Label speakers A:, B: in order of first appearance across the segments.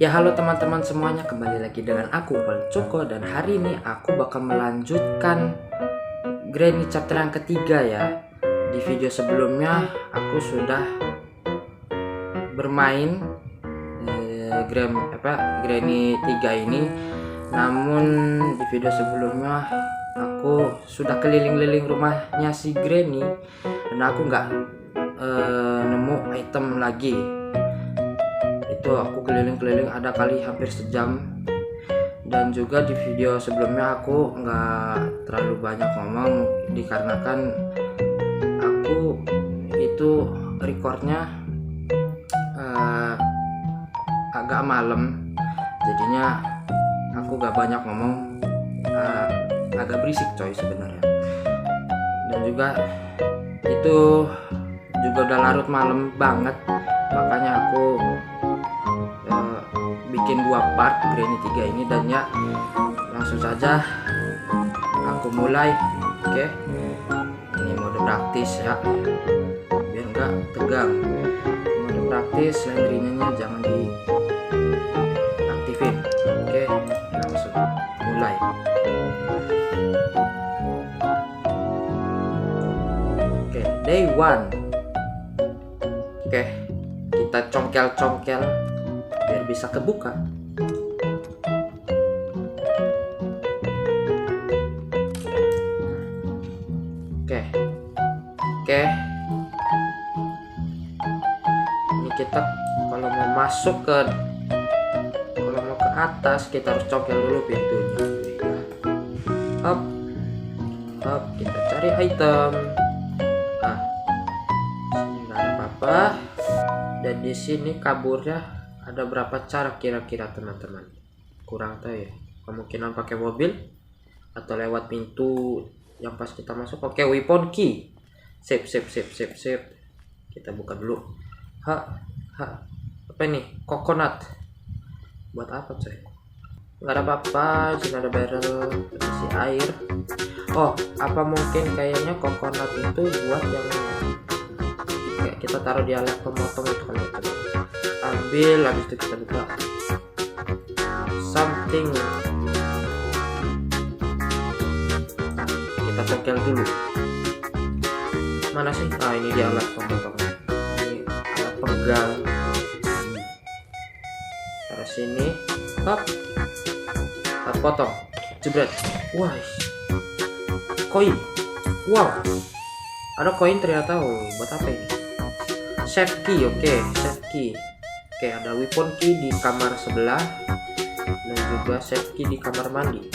A: Ya halo teman-teman semuanya, kembali lagi dengan aku Coko, dan hari ini aku bakal melanjutkan Granny chapter yang ketiga ya. Di video sebelumnya aku sudah bermain Granny 3 ini. Namun di video sebelumnya aku sudah keliling-liling rumahnya si Granny dan aku nggak nemu item lagi. Itu aku keliling-keliling ada kali hampir sejam. Dan juga di video sebelumnya aku nggak terlalu banyak ngomong dikarenakan aku itu recordnya agak malam, jadinya aku gak banyak ngomong, agak berisik coy sebenarnya. Dan juga itu juga udah larut malam banget, makanya aku bikin 2 part Granny 3 ini. Dan ya langsung saja aku mulai. Oke, ini mode praktis ya, biar enggak tegang. Mode praktis, landrinya jangan diaktifin. Oke, langsung mulai. Oke, day 1. Oke, kita congkel-congkel biar bisa kebuka. Oke. Ini kita kalau mau masuk kalau mau ke atas kita harus congkel dulu pintunya. Hop, hop, kita cari item. Nah, sini nggak ada apa-apa. Dan di sini kaburnya ada berapa cara kira-kira teman-teman? Kurang tahu ya. Kemungkinan pakai mobil atau lewat pintu yang pas kita masuk. Oke, weapon key. Sip. Kita buka dulu. Apa ini? Coconut. Buat apa coy? Nggak ada apa-apa. Sini ada barrel isi air. Oh, apa mungkin kayaknya coconut itu buat yang kayak kita taruh di alat pemotong itu kan? Ambil, habis itu kita buka. Something. Kita congkel dulu. Mana sih? Ah, ini dia alat pemotong. Ini alat penggal. Taruh sini. Hop. Kita potong. Jebret. Wah. Koin. Wow. Ada koin ternyata. Oh, buat apa ini? Save key. Oke, save key. Oke, ada weapon key di kamar sebelah dan juga save key di kamar mandi.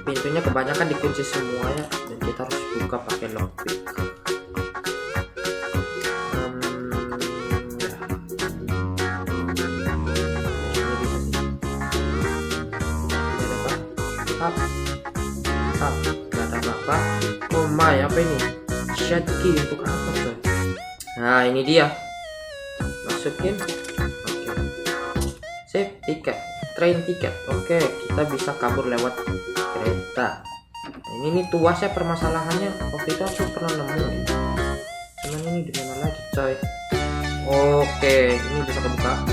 A: Pintunya kebanyakan dikunci semua ya, dan kita harus buka pakai lockpick. Gak ada apa-apa. Oh my, apa ini? Shed key untuk apa tuh? Nah, ini dia. Masukin. Oke. Save tiket, train tiket. Oke, kita bisa kabur lewat kereta. Ini tuasnya permasalahannya. Waktu itu aku pernah nemu. Cuman ini di mana lagi, coy? Oke, ini bisa kebuka.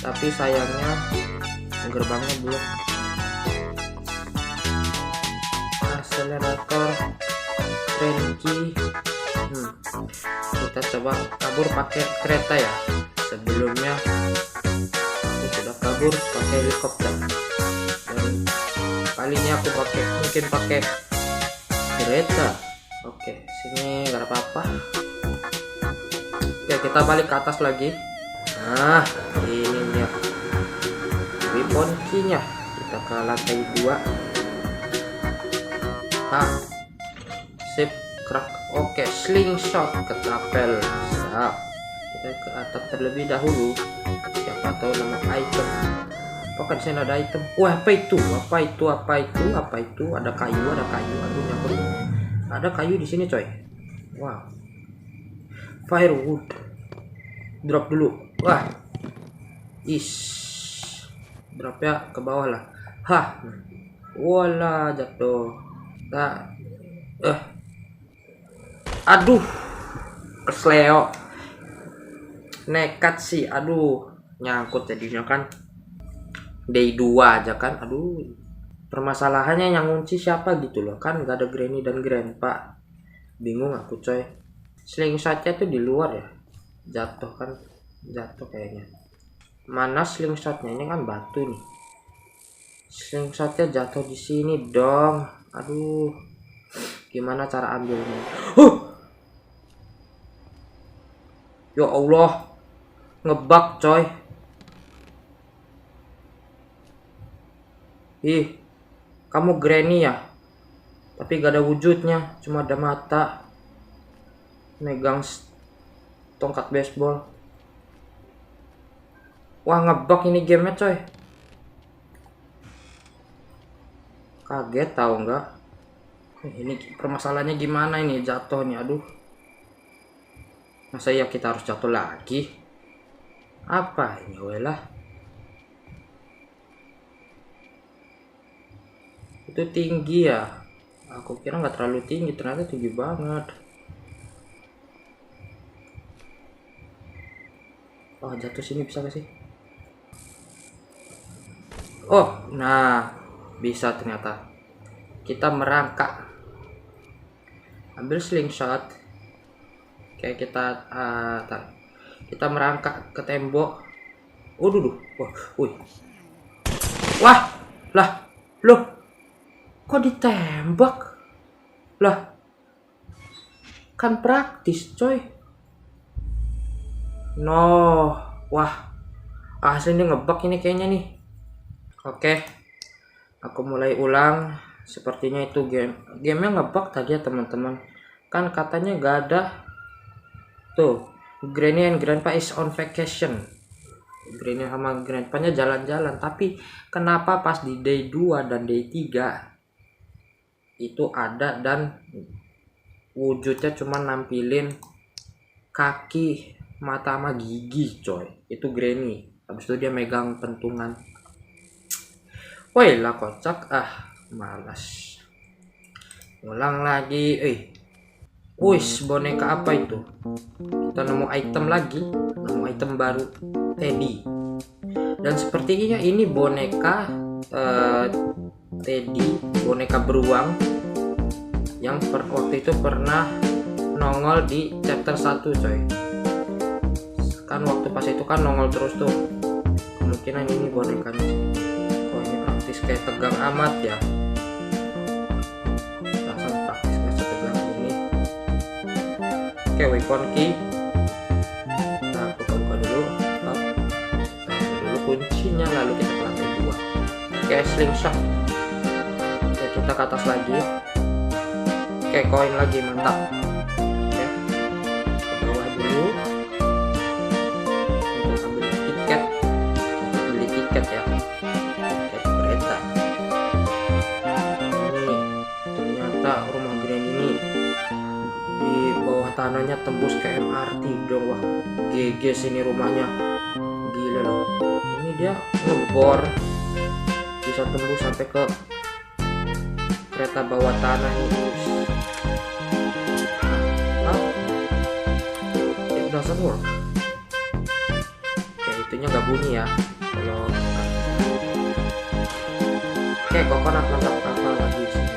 A: Tapi sayangnya gerbangnya belum. Akselerator, train key. Kita coba kabur pakai kereta ya. Sebelumnya aku sudah kabur pakai helikopter. Dan kali ini aku mungkin pakai kereta. Oke, sini nggak ada apa-apa. Oke, kita balik ke atas lagi. Nah, ini dia weapon key-nya. Kita ke lantai 2. Sip, crack. Oke, slingshot, ketapel. Siap. Kita ke atas terlebih dahulu. Siapa tahu nama item. Oh, kan sini ada item. Wah, apa itu? Ada kayu. Aduh, nyangkut. Ada kayu di sini, coy. Wow. Firewood. Drop dulu. Wah. Dropnya ke bawah lah. Wala, jatuh. Aduh, kesleo. Nekat sih, aduh. nyangkut jadinya kan. Day 2 aja kan. Aduh, permasalahannya yang ngunci siapa gitu loh kan, gak ada Granny dan Grandpa. Bingung aku coy. Slingshotnya tuh di luar ya, jatuh kan, jatuh kayaknya. Mana slingshotnya? Ini kan batu nih. Slingshotnya jatuh di sini dong. Aduh, gimana cara ambilnya? Ya Allah, ngebug coy. Ih, kamu Granny ya? Tapi gak ada wujudnya, cuma ada mata. Megang tongkat baseball. Wah, ngebug ini gamenya coy. Kaget tahu nggak? Ini permasalahannya gimana ini jatuhnya? Aduh, masa ya kita harus jatuh lagi? Apa ini welah? Itu tinggi ya? Aku kira nggak terlalu tinggi, ternyata tinggi banget. Oh, jatuh sini bisa gak sih? Oh, nah bisa ternyata. Kita merangkak, ambil slingshot. Kayak kita merangkak ke tembok. Wah, wih. Wah, lah, loh, kok ditembak? Lah, kan praktis coy. No, wah, asli ini ngebug ini kayaknya nih. Oke, aku mulai ulang. Sepertinya itu gamenya ngebug tadi ya teman-teman. Kan katanya gak ada. Tuh, Granny and Grandpa is on vacation. Granny sama Grandpa-nya jalan-jalan. Tapi kenapa pas di day 2 dan day 3 itu ada dan wujudnya cuma nampilin kaki, mata sama gigi coy. Itu Granny. Habis itu dia megang pentungan. Woi lah kocak, malas. Ulang lagi. Wis, boneka apa itu? Kita nemu item lagi, nemu item baru, Teddy. Dan sepertinya ini boneka Teddy, boneka beruang yang waktu itu pernah nongol di chapter 1 coy. Kan waktu pas itu kan nongol terus tuh. Kemungkinan ini bonekanya. Oh, ini praktis kayak tegang amat ya. Langsung praktis kayak setegang ini. Oke, weapon key. Nah, buka dulu. Taruh dulu kuncinya, lalu kita ke lantai 2. Oke, slingshot. Oke, kita ke atas lagi. Oke, koin lagi, mantap. Oke, ke bawah dulu. Untuk ambil tiket. Beli tiket ya. Tiket kereta. Ini ternyata rumah Granny ini di bawah tanahnya tembus ke MRT dong. Wah, GG sini rumahnya. Gila loh. Ini dia ngebor bisa tembus sampai ke kereta bawah tanah ini. It doesn't work. Oke, itunya nggak bunyi ya. Kalau oke, coconut mantap kapal lagi sini.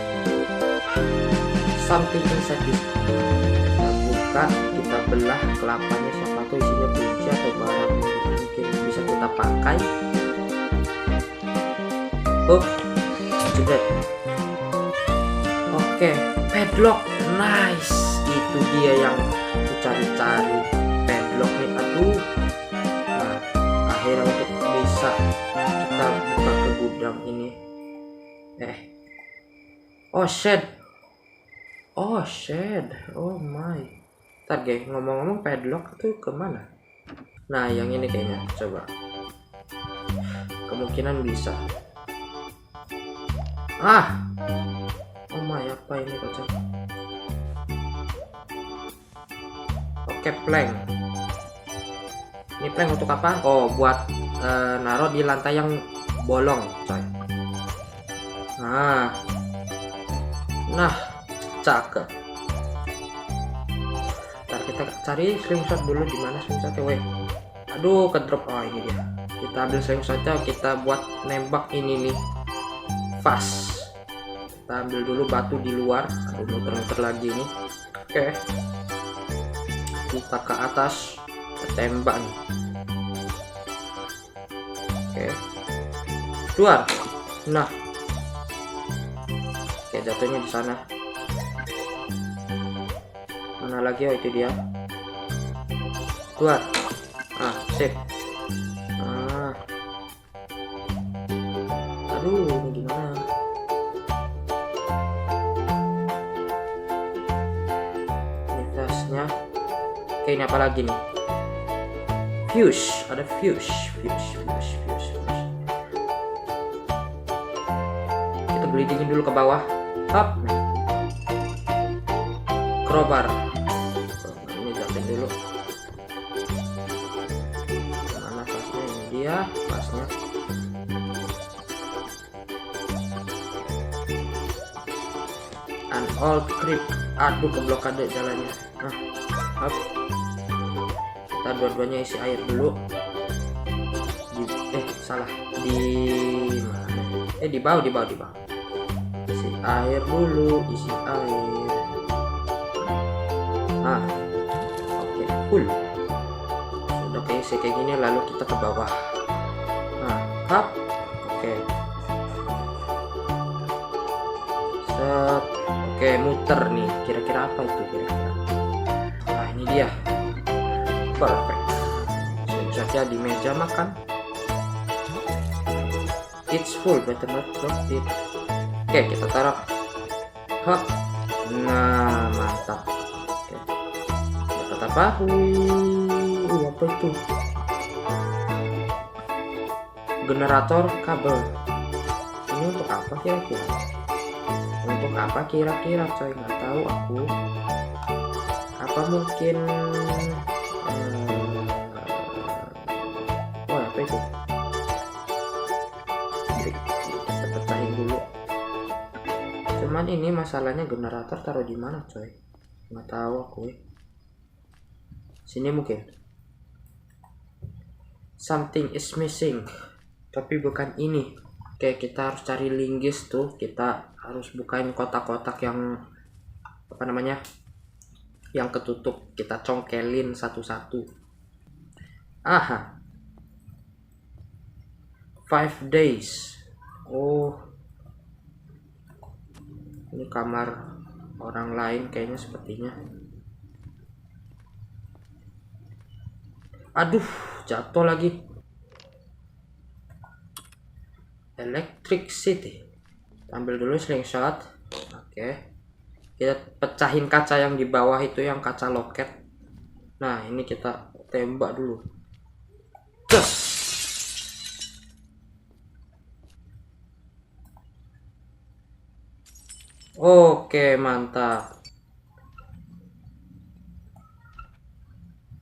A: Something inside this. Kita buka, kita belah kelapanya, siapa tahu isinya kunci atau barang mungkin bisa kita pakai. Oh, jebret. Oke, padlock, nice. Itu dia yang aku cari-cari, padlock nih. Aduh. Nah, akhirnya untuk bisa kita buka ke gudang ini. Oh shit. Oh my. Ntar guys, ngomong-ngomong padlock tuh kemana? Nah, yang ini kayaknya. Coba. Kemungkinan bisa. Oh my, apa ini kocak? Oke, plank. Ini plank untuk apa? Oh, buat naruh di lantai yang bolong, coy. Nah, cakep. Ntar kita cari slingshot dulu, di mana slingshotnya, weh? Aduh, kedrop. Oh, ini dia. Kita ambil sayang saja, kita buat nembak ini nih. Fast. Kita ambil dulu batu di luar. Aduh, muter-muter lagi nih. Oke. Kita ke atas, kita tembak nih. Oke. Keluar. Nah. Oke, jatuhnya di sana. Mana lagi? Oh, itu dia. Keluar. Ah, sip. Ah. Aduh, ini gimana? Ini tasnya. Oke, ini apa lagi nih? Fuse, ada fuse. Kita glidingin dulu ke bawah. Hop. Crowbar. Ini jatuhin dulu. Mana pasnya? Ini dia pasnya. An old creep. Aduh, keblokade jalannya. Nah, hop. Kita dua-duanya isi air dulu. Salah. Di bawah. Isi air dulu, isi air. Nah, oke, full. Sudah keisi kayak gini, lalu kita ke bawah. Nah, hop. Oke. Set. Oke, muter nih. Kira-kira apa itu kira-kira? Nah, ini dia. Perfect. Saja di meja makan. It's full, better not drop it. Oke, kita taruh. Hop. Nah, mantap. Oke. Dapat apa? Apa itu? Generator kabel. Ini untuk apa kira-kira? Untuk apa kira-kira, coy? Nggak tahu aku. Apa mungkin? Apa itu? Kita pecahin dulu. Cuman ini masalahnya generator taruh di mana, coy? Nggak tahu aku. Sini mungkin. Something is missing. Tapi bukan ini. Oke, kita harus cari linggis tuh. Kita harus bukain kotak-kotak yang apa namanya? Yang ketutup. Kita congkelin satu-satu. Aha. 5 days. Oh, ini kamar orang lain kayaknya sepertinya. Aduh, jatuh lagi. Electricity. Ambil dulu slingshot. Oke. Kita pecahin kaca yang di bawah itu, yang kaca loket. Nah, ini kita tembak dulu. Gas. Oke, mantap.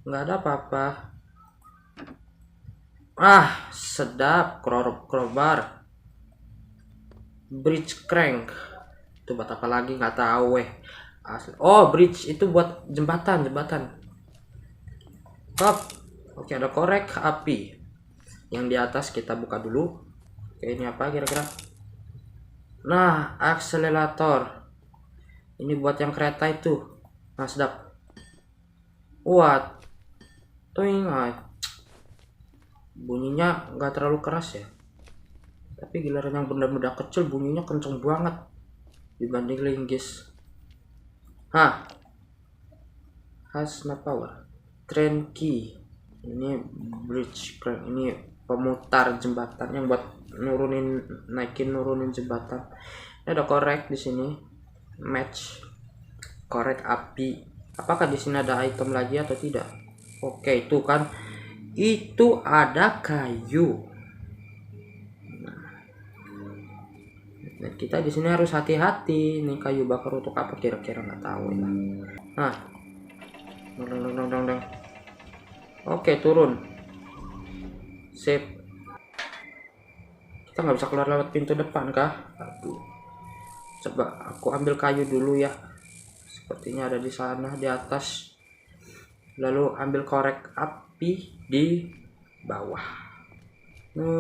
A: Nggak ada apa-apa. Ah, sedap. Crowbar. Bridge crank. Itu buat apa lagi? Nggak tahu asli. Oh, bridge itu buat jembatan. Hop. Oke, ada korek api. Yang di atas kita buka dulu. Oke, ini apa kira-kira? Nah, akselerator. Ini buat yang kereta itu. Nah, sedap. What? Toing. Bunyinya nggak terlalu keras ya. Tapi giliran yang benda-benda kecil bunyinya kenceng banget dibanding linggis. Has no power. Train key. Ini bridge crank. Ini pemutar jembatan yang buat naikin nurunin jembatan. Ini ada korek di sini, match, korek api. Apakah di sini ada item lagi atau tidak? Oke, itu kan, itu ada kayu. Nah, kita di sini harus hati-hati. Nih kayu bakar untuk apa kira-kira, nggak tahu ya. Nah, dong. Oke, turun. Sip. Kita nggak bisa keluar lewat pintu depan kah? Aduh. Coba aku ambil kayu dulu ya. Sepertinya ada di sana di atas. Lalu ambil korek up. api di bawah. No.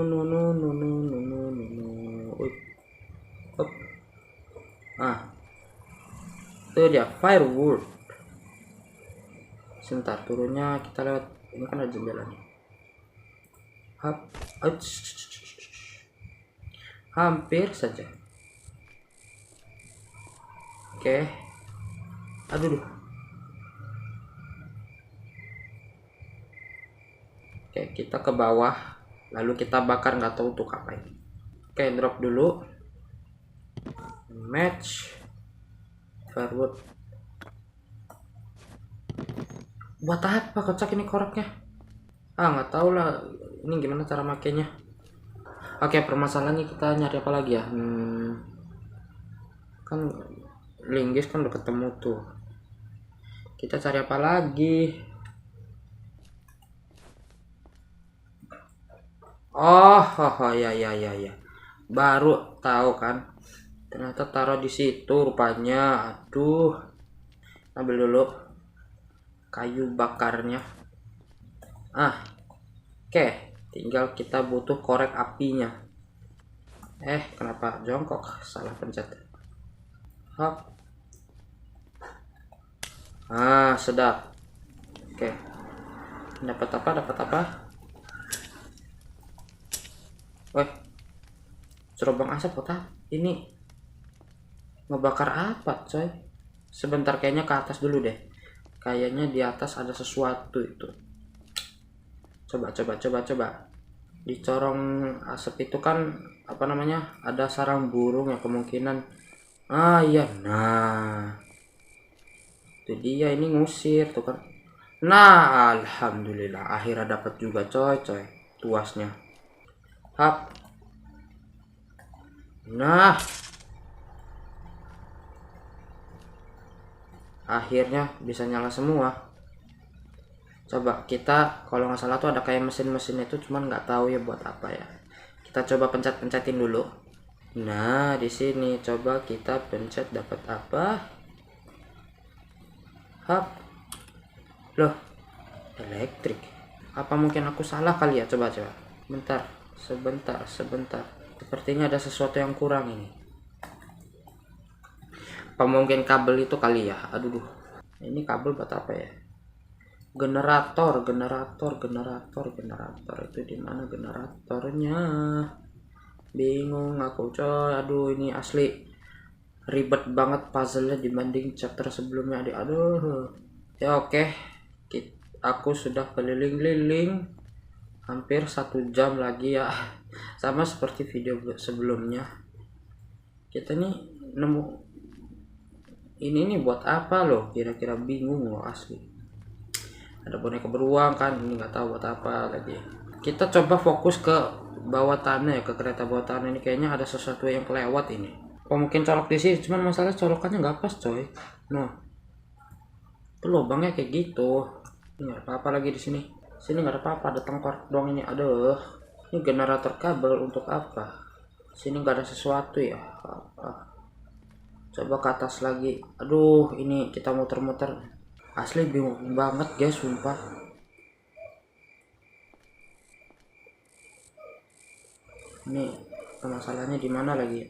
A: Up. Itu dia firewood. Sebentar, turunnya kita lewat ini kan ada jendela nih. Hampir saja. Oke. Aduh. Oke, kita ke bawah, lalu kita bakar, nggak tahu untuk apa ini. Oke, drop dulu. Match firewood. Buat apa kocak ini koraknya? Nggak tahu lah. Ini gimana cara makainya? Oke, permasalahannya kita nyari apa lagi ya? Kan linggis kan udah ketemu tuh. Kita cari apa lagi? Oh, ya. Baru tahu kan? Ternyata taruh di situ rupanya. Aduh. Ambil dulu kayu bakarnya. Oke, tinggal kita butuh korek apinya. Kenapa jongkok? Salah pencet. Hop. Sedap. Oke. Dapat apa? Weh. Cerobong asap kota. Ini ngebakar apa, coy? Sebentar, kayaknya ke atas dulu deh. Kayaknya di atas ada sesuatu itu. Coba. Dicorong asap itu kan apa namanya? Ada sarang burung ya kemungkinan. Iya. Nah. Itu dia, ini ngusir tuh kan. Nah, alhamdulillah akhirnya dapat juga coy. Tuasnya. Hap. Nah. Akhirnya bisa nyala semua. Coba kita, kalau nggak salah tuh ada kayak mesin itu, cuman nggak tahu ya buat apa ya. Kita coba pencet-pencetin dulu. Nah, di sini coba kita pencet, dapat apa? Hap. Loh, elektrik. Apa mungkin aku salah kali ya? Coba. Sebentar. Sepertinya ada sesuatu yang kurang ini. Apa mungkin kabel itu kali ya? Aduh. Ini kabel buat apa ya? Generator. Itu di mana generatornya? Bingung aku coy. Aduh, ini asli ribet banget puzzle-nya dibanding chapter sebelumnya. Aduh. Ya oke. Aku sudah keliling-liling hampir 1 jam lagi ya. Sama seperti video sebelumnya. Kita nih nemu ini buat apa loh? Kira-kira bingung loh asli. Ada boneka beruang kan, ini nggak tahu buat apa lagi. Kita coba fokus ke bawah tanah ya, ke kereta bawah tanah ini. Kayaknya ada sesuatu yang kelewat ini. Mungkin colok di sini, cuman masalah colokannya nggak pas coy. Nah, itu lubangnya kayak gitu. Ini nggak apa-apa lagi di sini. Sini nggak ada apa-apa, ada tengkorak doang ini. Aduh, ini generator kabel untuk apa? Sini nggak ada sesuatu ya. Coba ke atas lagi. Aduh, ini kita muter-muter. Asli bingung banget guys, sumpah. Ini masalahnya di mana lagi?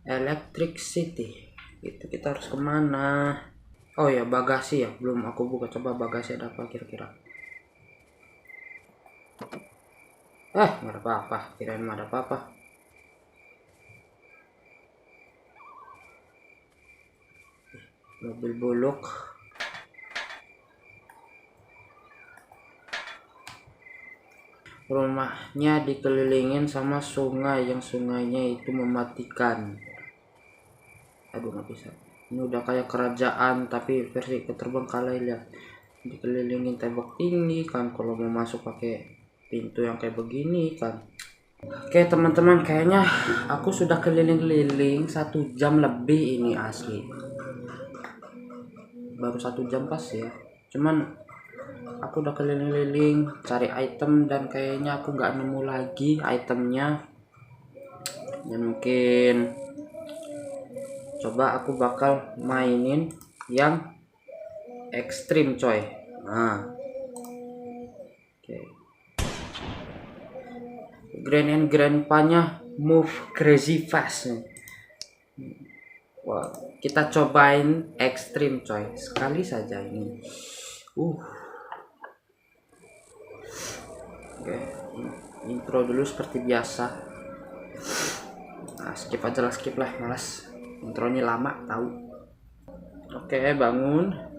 A: Electricity. Itu kita harus kemana? Oh ya, bagasi ya. Belum aku buka. Coba bagasi ada apa kira-kira? Nggak ada apa-apa. Kirain ada apa-apa. Mobil buluk. Rumahnya dikelilingin sama sungai, yang sungainya itu mematikan. Aduh, nggak bisa. Ini udah kayak kerajaan tapi versi keterbengkalai. Lihat, dikelilingin tembok tinggi kan. Kalau mau masuk pakai pintu yang kayak begini kan. Oke teman-teman, kayaknya aku sudah keliling-keliling 1 jam lebih ini asli. Baru 1 jam pas ya. Cuman aku udah keliling-keliling cari item dan kayaknya aku nggak nemu lagi itemnya. Ya mungkin coba aku bakal mainin yang ekstrim coy. Nah, Grand and Grandpa-nya move crazy fast nih. Wah, kita cobain ekstrim coy, sekali saja ini. Oke, intro dulu seperti biasa. Nah, skip aja lah, skip lah, malas. Intronya lama tahu. Oke, bangun.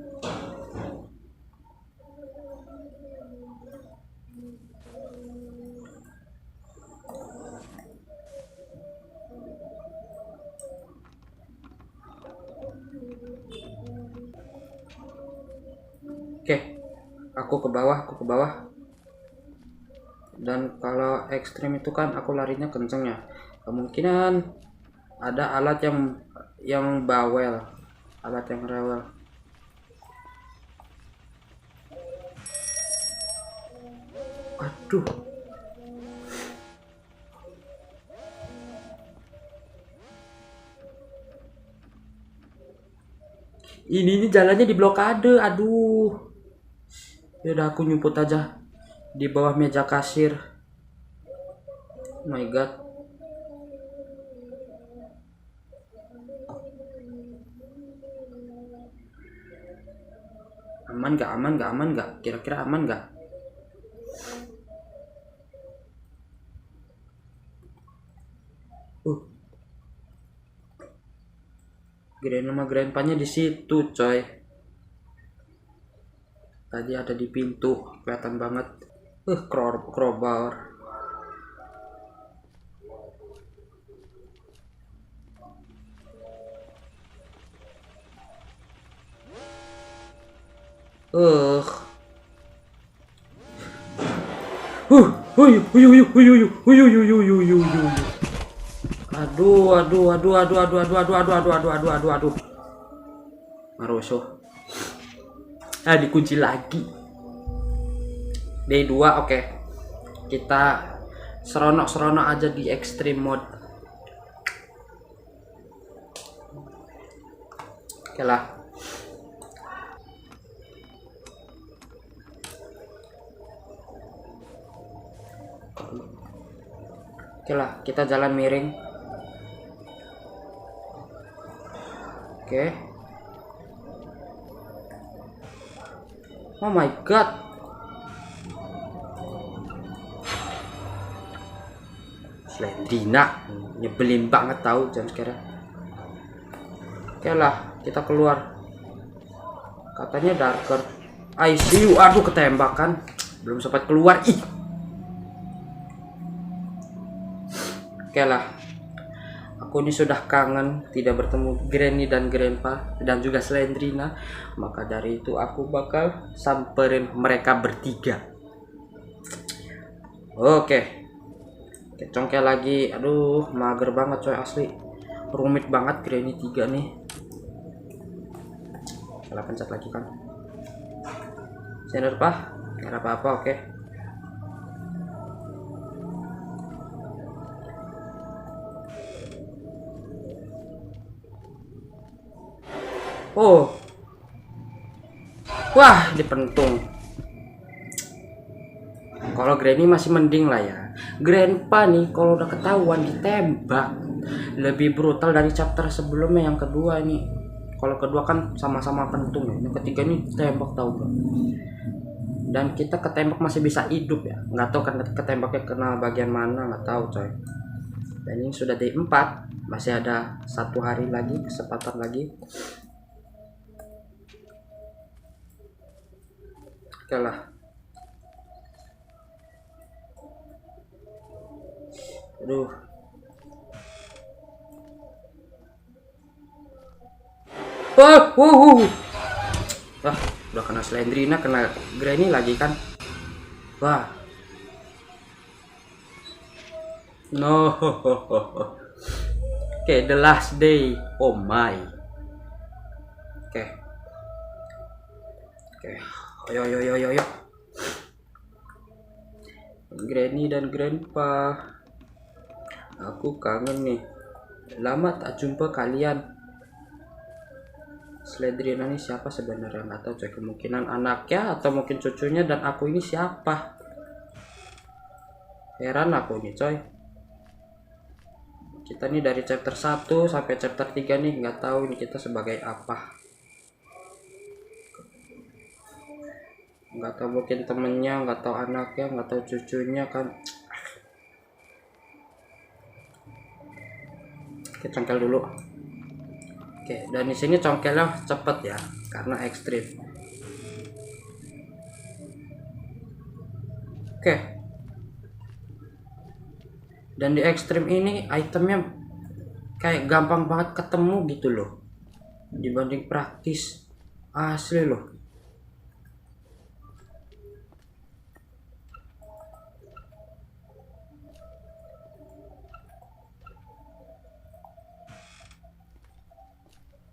A: Oke, aku ke bawah. Dan kalau ekstrim itu kan aku larinya kenceng ya. Kemungkinan ada alat yang bawel, alat yang rewel. Aduh. Ini jalannya di blokade, aduh. Ya udah aku nyumput aja di bawah meja kasir. Oh my god. Aman gak? Kira-kira aman gak? Grand sama Grandpa-nya di situ, coy. Tadi ada di pintu, kelihatan banget. Crowbar. Aduh. Maroso. Dikunci lagi. Day 2, oke. Kita seronok aja di extreme mode. Oke lah. Oke lah, kita jalan miring. Oke. Oh my god. Slendina, nyebelin banget tahu jam sekarang. Oke lah, kita keluar. Katanya darker. ICU, aduh ketembakan. Belum sempat keluar. Ih. Oke lah. Aku ini sudah kangen tidak bertemu Granny dan Grandpa dan juga Slendrina. Maka dari itu aku bakal samperin mereka bertiga. Oke. Congkel lagi. Aduh, mager banget coy asli. Rumit banget Granny 3 nih. Salah pencet lagi kan. Sender pak? Gak ada apa-apa, oke. Oh. Wah, dipentung. Kalau Granny masih mending lah ya. Grandpa nih kalau udah ketahuan ditembak. Lebih brutal dari chapter sebelumnya yang kedua ini. Kalau kedua kan sama-sama pentung ya. Yang ketiga ini tembak tahu gak? Dan kita ketembak masih bisa hidup ya. Nggak tahu kan ketembaknya kena bagian mana, nggak tahu coy. Dan ini sudah day 4. Masih ada 1 hari lagi, kesempatan lagi. Oke lah. Aduh. Wah, udah kena Slendrina, kena Granny lagi kan. Wah. No. Oke, the last day. Oh my. Oke. Ayo. Granny dan Grandpa. Aku kangen nih. Lama tak jumpa kalian. Slendrina ini siapa sebenarnya? Nggak tahu coy. Kemungkinan anaknya atau mungkin cucunya, dan aku ini siapa? Heran aku nih coy. Kita nih dari chapter 1 sampai chapter 3 nih nggak tahu nih kita sebagai apa. Nggak tahu mungkin temennya, nggak tahu anaknya, nggak tahu cucunya kan. Kita congkel dulu. Oke, dan di sini congkelnya cepet ya karena ekstrim. Oke. Dan di ekstrim ini itemnya kayak gampang banget ketemu gitu loh dibanding praktis, asli loh.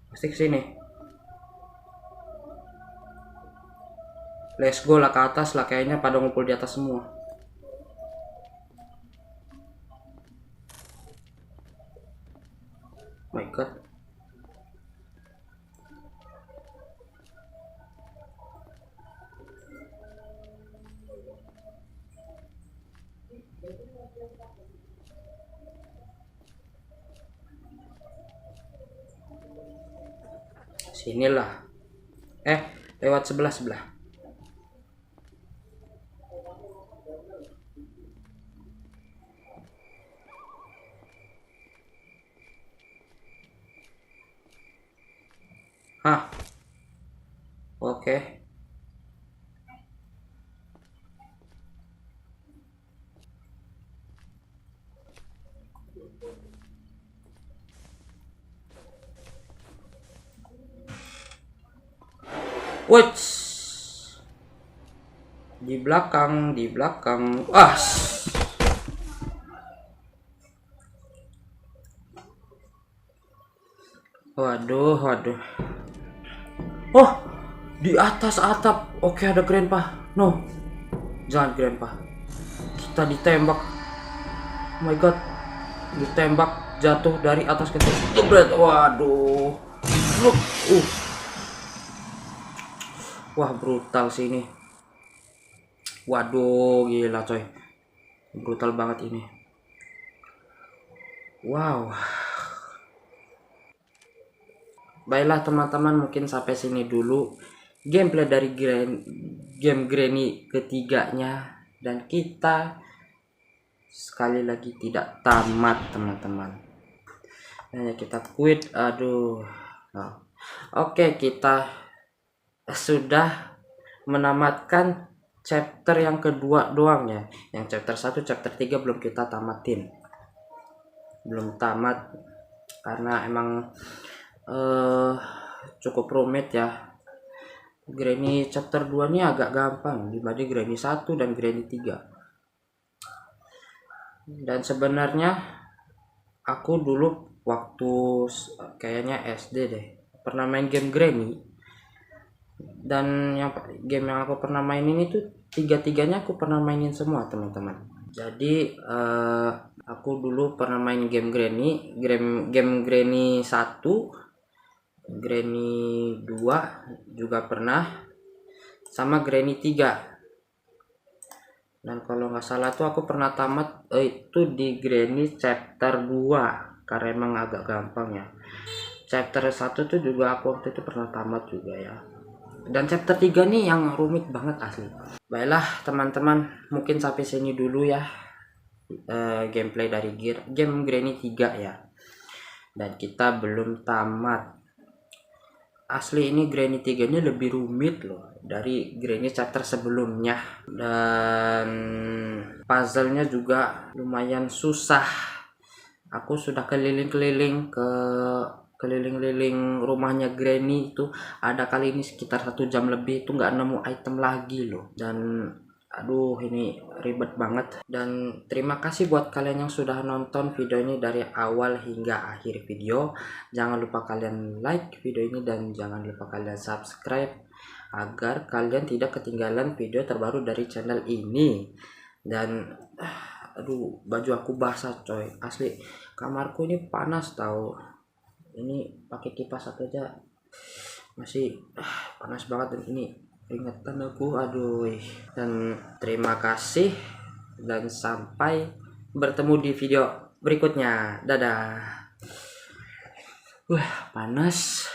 A: Pasti kesini. Let's go lah ke atas lah, kayaknya pada ngumpul di atas semua. My god. Sinilah. Lewat sebelah. Hah. Oke. Wait. Di belakang. Waduh. Oh, di atas atap. Oke, ada grandpa. No, jangan grandpa. Kita ditembak. Oh my god, ditembak jatuh dari atas kita. Jebret. Waduh. Look. Wah, brutal sih ini. Waduh, gila coy. Brutal banget ini. Wow. Baiklah teman-teman, mungkin sampai sini dulu gameplay dari game Granny ketiganya, dan kita sekali lagi tidak tamat teman-teman. Hanya kita quit. Aduh. Oke, kita sudah menamatkan chapter yang kedua doang ya. Yang chapter 1, chapter 3 belum kita tamatin. Belum tamat karena emang cukup rumit ya. Granny chapter 2 ini agak gampang dibanding Granny 1 dan Granny 3. Dan sebenarnya aku dulu waktu kayaknya SD deh pernah main game Granny, dan game yang aku pernah mainin itu tiga-tiganya aku pernah mainin semua teman-teman. Jadi aku dulu pernah main game Granny, game Granny 1, Granny 2 juga pernah, sama Granny 3. Dan kalau nggak salah tuh aku pernah tamat itu di Granny chapter 2 karena emang agak gampang ya. Chapter 1 tuh juga aku waktu itu pernah tamat juga ya. Dan chapter 3 nih yang rumit banget asli. Baiklah teman-teman, mungkin sampai sini dulu ya gameplay dari game Granny 3 ya. Dan kita belum tamat. Asli ini Granny 3 ini lebih rumit loh dari Granny chapter sebelumnya, dan puzzle-nya juga lumayan susah. Aku sudah keliling-keliling rumahnya Granny itu, ada kali ini sekitar 1 jam lebih itu nggak nemu item lagi loh. Dan aduh, ini ribet banget. Dan terima kasih buat kalian yang sudah nonton video ini dari awal hingga akhir video. Jangan lupa kalian like video ini dan jangan lupa kalian subscribe agar kalian tidak ketinggalan video terbaru dari channel ini. Dan aduh, baju aku basah coy, asli kamarku ini panas tahu. Ini pakai kipas aja masih panas banget, dan ini ingatan aku, aduh. Dan terima kasih dan sampai bertemu di video berikutnya. Dadah. Wah, panas.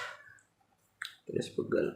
A: Terus pegal.